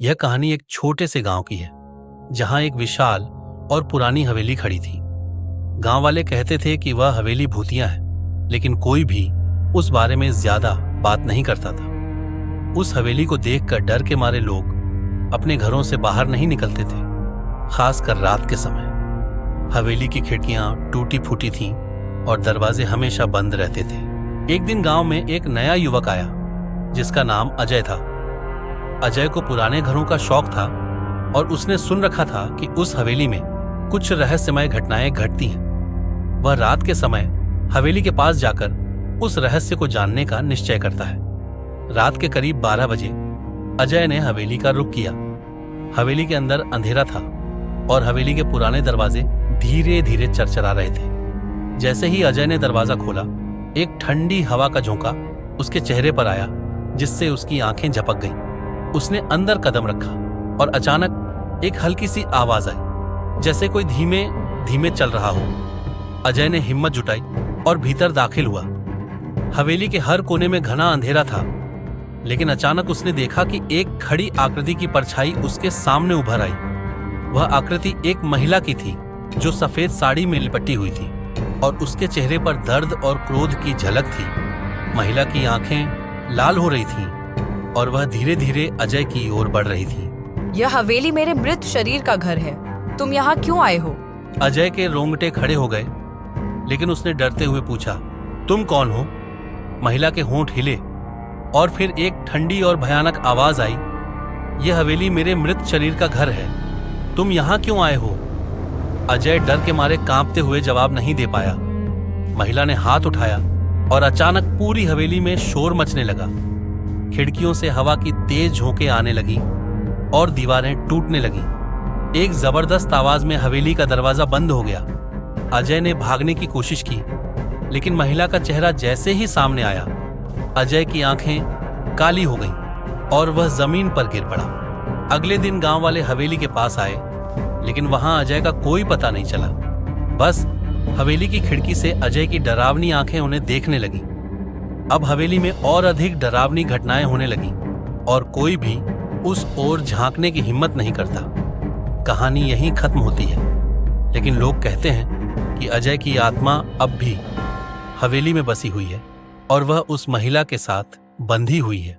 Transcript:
यह कहानी एक छोटे से गांव की है, जहां एक विशाल और पुरानी हवेली खड़ी थी। गांव वाले कहते थे कि वह हवेली भूतिया है, लेकिन कोई भी उस बारे में ज्यादा बात नहीं करता था। उस हवेली को देखकर डर के मारे लोग अपने घरों से बाहर नहीं निकलते थे, खासकर रात के समय। हवेली की खिड़कियां टूटी फूटी थीं और दरवाजे हमेशा बंद रहते थे। एक दिन गांव में एक नया युवक आया, जिसका नाम अजय था। अजय को पुराने घरों का शौक था और उसने सुन रखा था कि उस हवेली में कुछ रहस्यमय घटनाएं घटती हैं। वह रात के समय हवेली के पास जाकर उस रहस्य को जानने का निश्चय करता है। रात के करीब 12 बजे अजय ने हवेली का रुख किया। हवेली के अंदर अंधेरा था और हवेली के पुराने दरवाजे धीरे धीरे चरचरा रहे थे। जैसे ही अजय ने दरवाजा खोला, एक ठंडी हवा का झोंका उसके चेहरे पर आया, जिससे उसकी आंखें झपक गईं। उसने अंदर कदम रखा और अचानक एक हल्की सी आवाज आई, जैसे कोई धीमे धीमे चल रहा हो। अजय ने हिम्मत जुटाई और भीतर दाखिल हुआ। हवेली के हर कोने में घना अंधेरा था, लेकिन अचानक उसने देखा कि एक खड़ी आकृति की परछाई उसके सामने उभर आई। वह आकृति एक महिला की थी, जो सफेद साड़ी में लिपटी हुई थी और उसके चेहरे पर दर्द और क्रोध की झलक थी। महिला की आंखें लाल हो रही थीं और वह धीरे धीरे अजय की ओर बढ़ रही थी। यह हवेली मेरे मृत शरीर का घर है। तुम यहाँ क्यों आए हो? अजय के रोंगटे खड़े हो गए, लेकिन उसने डरते हुए पूछा, तुम कौन हो? महिला के होंठ हिले और फिर एक ठंडी और भयानक आवाज आई, यह हवेली मेरे मृत शरीर का घर है। तुम यहाँ क्यों आए हो? अजय डर के मारे कांपते हुए जवाब नहीं दे पाया। महिला ने हाथ उठाया और अचानक पूरी हवेली में शोर मचने लगा। खिड़कियों से हवा की तेज झोंकें आने लगी और दीवारें टूटने लगी। एक जबरदस्त आवाज में हवेली का दरवाजा बंद हो गया। अजय ने भागने की कोशिश की, लेकिन महिला का चेहरा जैसे ही सामने आया, अजय की आंखें काली हो गईं और वह जमीन पर गिर पड़ा। अगले दिन गांव वाले हवेली के पास आए, लेकिन वहां अजय का कोई पता नहीं चला। बस हवेली की खिड़की से अजय की डरावनी आंखें उन्हें देखने लगीं। अब हवेली में और अधिक डरावनी घटनाएं होने लगीं और कोई भी उस ओर झांकने की हिम्मत नहीं करता। कहानी यहीं खत्म होती है, लेकिन लोग कहते हैं कि अजय की आत्मा अब भी हवेली में बसी हुई है और वह उस महिला के साथ बंधी हुई है।